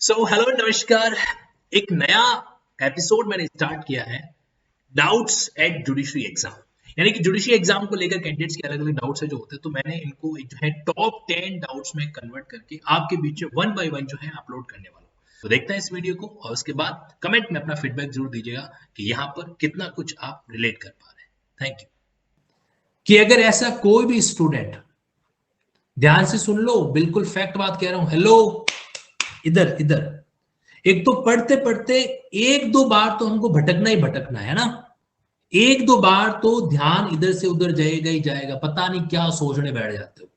Hello नमस्कार। एक नया एपिसोड मैंने स्टार्ट किया है, डाउट्स एट जुडिशरी एग्जाम। यानी कि जुडिशरी एग्जाम को लेकर कैंडिडेट्स के अलग अलग डाउट्स है जो होते हैं, तो मैंने इनको एक जो है टॉप 10 डाउट्स में कन्वर्ट करके आपके बीच में वन बाय वन जो है अपलोड करने वाला हूँ। तो देखते हैं इस वीडियो को और उसके बाद कमेंट में अपना फीडबैक जरूर दीजिएगा कि यहाँ पर कितना कुछ आप रिलेट कर पा रहे हैं। Thank you. कि अगर ऐसा कोई भी स्टूडेंट, ध्यान से सुन लो, बिल्कुल फैक्ट बात कह रहा हूं। हेलो, इधर इधर। एक तो पढ़ते पढ़ते एक दो बार तो हमको भटकना ही भटकना है ना। एक दो बार तो ध्यान इधर से उधर जाएगा ही जाएगा, पता नहीं क्या सोचने बैठ जाते हो।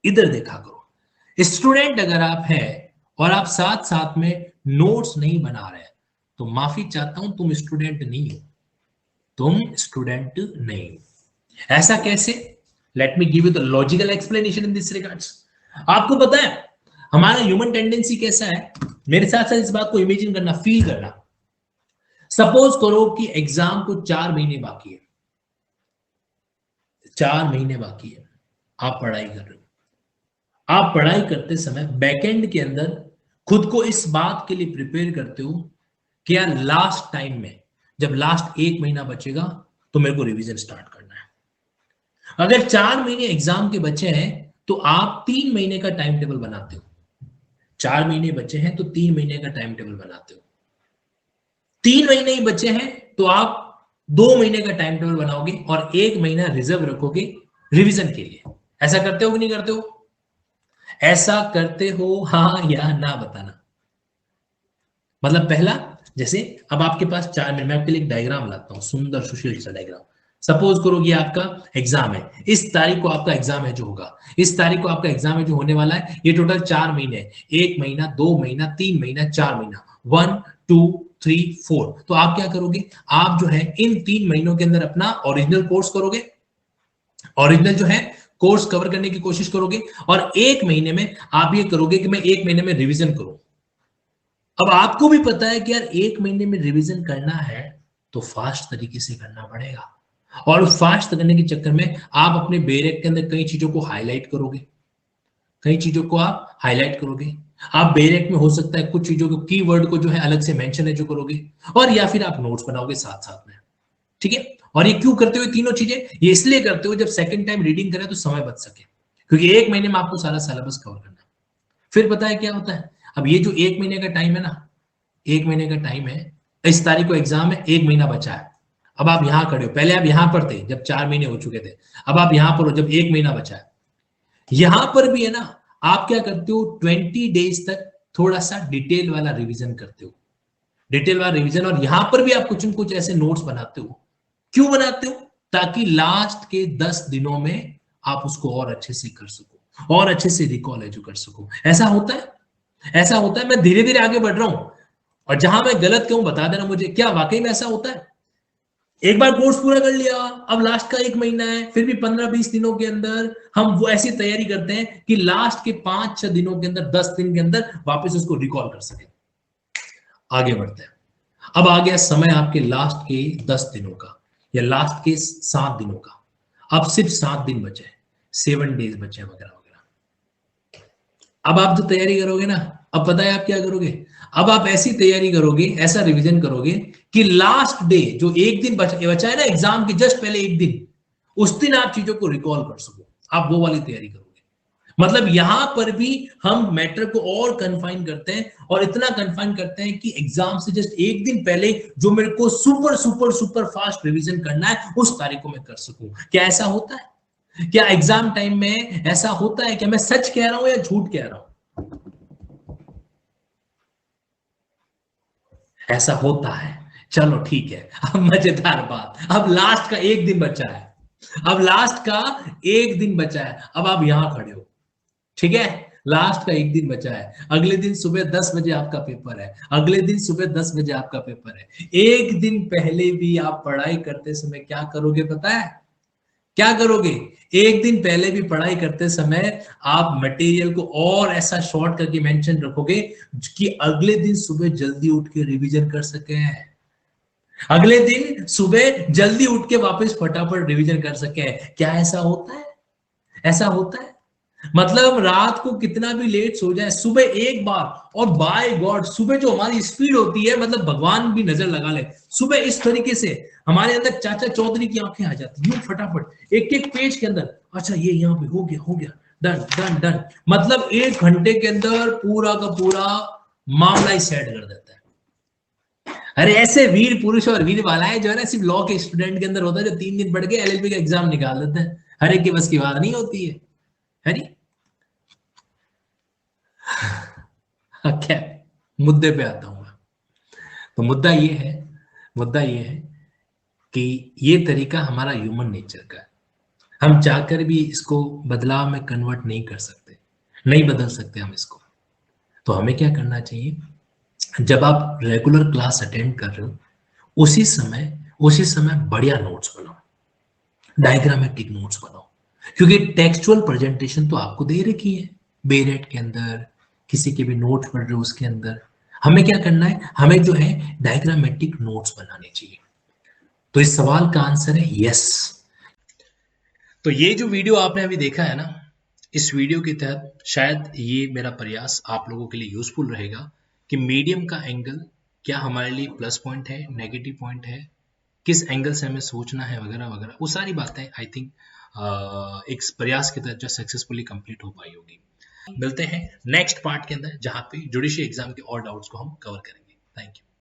इधर देखा करो। स्टूडेंट अगर आप हैं और आप साथ साथ में नोट्स नहीं बना रहे, तो माफी चाहता हूं, तुम स्टूडेंट नहीं हो। तुम स्टूडेंट नहीं हो। ऐसा कैसे? Let me give you the logical explanation in this regards. आपको पता है हमारा ह्यूमन टेंडेंसी कैसा है? मेरे साथ साथ इस बात को इमेजिन करना, फील करना। सपोज करो कि एग्जाम को 4 महीने बाकी है। 4 महीने बाकी है, आप पढ़ाई कर रहे हो। आप पढ़ाई करते समय बैकएंड के अंदर खुद को इस बात के लिए प्रिपेयर करते हो कि यार लास्ट टाइम में, जब लास्ट 1 महीना बचेगा, तो मेरे को रिवीजन स्टार्ट करना है। अगर 4 महीने एग्जाम के बचे हैं, तो आप 3 महीने का टाइम टेबल बनाते हो। 4 महीने बचे हैं तो 3 महीने का टाइम टेबल बनाते हो। 3 महीने ही बचे हैं तो आप 2 महीने का टाइम टेबल बनाओगे और 1 महीना रिजर्व रखोगे रिवीजन के लिए। ऐसा करते हो कि नहीं करते हो? ऐसा करते हो, हाँ या ना बताना। मतलब पहला, जैसे अब आपके पास 4 महीने, मैं आपके लिए एक डायग्राम लाता हूं, सुंदर सुशील सा डायग्राम। सपोज करो कि आपका एग्जाम है, इस तारीख को आपका एग्जाम है जो होगा, इस तारीख को आपका एग्जाम है जो होने वाला है। ये टोटल 4 महीने, 1 महीना, 2 महीना, 3 महीना, 4 महीना, 1 2 3 4। तो आप क्या करोगे? आप जो है इन 3 महीनों के अंदर अपना ओरिजिनल कोर्स करोगे। ओरिजिनल जो है कोर्स कवर करने की कोशिश करोगे, और 1 महीने में आप ये करोगे कि मैं 1 महीने में रिविजन करूं। अब आपको भी पता है कि यार 1 महीने में रिवीजन करना है, तो फास्ट तरीके से करना पड़ेगा। और फास्ट करने के चक्कर में आप अपने बेरेक के अंदर कई चीजों को हाईलाइट करोगे। कई चीजों को आप हाईलाइट करोगे। आप बेरेक में हो सकता है कुछ चीजों को, कीवर्ड को जो है अलग से मेंशन है जो करोगे, और या फिर आप नोट्स बनाओगे साथ साथ में। ठीक है? और ये क्यों करते हो तीनों चीजें? ये इसलिए करते हो जब सेकंड टाइम रीडिंग करें तो समय बच सके, क्योंकि 1 महीने में आपको सारा सिलेबस कवर करना है। फिर पता है क्या होता है? अब ये जो 1 महीने का टाइम है ना, 1 महीने का टाइम है, इस तारीख को एग्जाम है, 1 महीना बचा है। अब आप यहां खड़े हो, पहले आप यहां पर थे जब 4 महीने हो चुके थे, अब आप यहां पर हो जब 1 महीना बचा है। यहां पर भी है ना, आप क्या करते हो? 20 डेज तक थोड़ा सा डिटेल वाला रिवीजन करते हो। डिटेल वाला रिवीजन, और यहां पर भी आप कुछ न कुछ ऐसे नोट्स बनाते हो। क्यों बनाते हो? ताकि लास्ट के 10 दिनों में आप उसको और अच्छे से कर सको, और अच्छे से रिकॉल एजू कर सको। ऐसा होता है, ऐसा होता है। मैं धीरे धीरे आगे बढ़ रहा हूं, और जहां मैं गलत कहूं बता देना मुझे। क्या वाकई में ऐसा होता है? एक बार कोर्स पूरा कर लिया, अब लास्ट का 1 महीना है, फिर भी 15-20 दिनों के अंदर हम वो ऐसी तैयारी करते हैं कि लास्ट के 5-6 दिनों के अंदर, 10 दिन के अंदर वापस उसको रिकॉल कर सके। आगे बढ़ते हैं। अब आ गया समय आपके लास्ट के 10 दिनों का, या लास्ट के 7 दिनों का। अब सिर्फ 7 दिन बचे हैं, 7 डेज बचे हैं, वगैरह वगैरह। अब आप जो तैयारी करोगे ना, अब पता है आप क्या करोगे? अब आप ऐसी तैयारी करोगे, ऐसा रिवीजन करोगे कि लास्ट डे जो एक दिन बचा है ना एग्जाम के जस्ट पहले एक दिन, उस दिन आप चीजों को रिकॉल कर सको। आप वो वाली तैयारी करोगे। मतलब यहां पर भी हम मैटर को और कन्फाइन करते हैं, और इतना कन्फाइन करते हैं कि एग्जाम से जस्ट एक दिन पहले जो मेरे को super super super fast revision करना है, उस तारीख को मैं कर सकूं। क्या ऐसा होता है? क्या एग्जाम टाइम में ऐसा होता है? क्या मैं सच कह रहा हूं या झूठ कह रहा हूं? ऐसा होता है। चलो ठीक है, अब मजेदार बात, अब लास्ट का एक दिन बचा है। अब लास्ट का एक दिन बचा है, अब आप यहां खड़े हो। ठीक है? लास्ट का एक दिन बचा है, अगले दिन सुबह 10 बजे आपका पेपर है, अगले दिन सुबह 10 बजे आपका पेपर है। एक दिन पहले भी आप पढ़ाई करते समय क्या करोगे पता है? क्या करोगे? एक दिन पहले भी पढ़ाई करते समय आप मटेरियल को और ऐसा शॉर्ट करके मेंशन रखोगे कि अगले दिन सुबह जल्दी उठ के रिवीजन कर सके। अगले दिन सुबह जल्दी उठ के वापस फटाफट रिवीजन कर सके। क्या ऐसा होता है? ऐसा होता है? मतलब हम रात को कितना भी लेट सो जाए, सुबह एक बार, और बाय गॉड सुबह जो हमारी स्पीड होती है, मतलब भगवान भी नजर लगा ले, सुबह इस तरीके से हमारे अंदर चाचा चौधरी की आंखें आ जाती यूं फटाफट एक एक पेज के अंदर, अच्छा ये यहाँ पे हो गया, डन डन डन, मतलब 1 घंटे के अंदर पूरा का पूरा मामला ही सेट कर देता है। अरे ऐसे वीर पुरुष और वीर बालाएं जो है ना, सिर्फ लॉ के स्टूडेंट के अंदर होता है, जो 3 दिन पढ़ के एलएलबी का एग्जाम निकाल देते हैं। हर एक की बस की बात नहीं होती है नी? क्या मुद्दे पे आता हूं मैं। तो मुद्दा ये है कि ये तरीका हमारा ह्यूमन नेचर का है, हम चाहकर भी इसको बदलाव में कन्वर्ट नहीं कर सकते, नहीं बदल सकते हम इसको। तो हमें क्या करना चाहिए, जब आप रेगुलर क्लास अटेंड कर रहे हो, उसी समय बढ़िया नोट्स बनाओ, डायग्रामेटिक नोट्स बनाओ, क्योंकि टेक्सचुअल प्रेजेंटेशन तो आपको दे रखी है बेरेट के अंदर, किसी के भी नोट्स पढ़ रहे हो उसके अंदर। हमें क्या करना है, हमें जो है डायग्रामेटिक नोट्स बनाने चाहिए। तो इस सवाल का आंसर है यस। तो ये जो वीडियो आपने अभी देखा है ना, इस वीडियो के तहत शायद ये मेरा प्रयास आप लोगों के लिए यूजफुल रहेगा कि मीडियम का एंगल क्या हमारे लिए प्लस पॉइंट है, नेगेटिव पॉइंट है, किस एंगल से हमें सोचना है, वगैरह वगैरह, वो सारी बातें आई थिंक एक प्रयास के तहत जो सक्सेसफुली कंप्लीट हो पाई होगी। मिलते हैं नेक्स्ट पार्ट के अंदर, जहां पे जुडिशरी एग्जाम के और डाउट्स को हम कवर करेंगे। Thank you.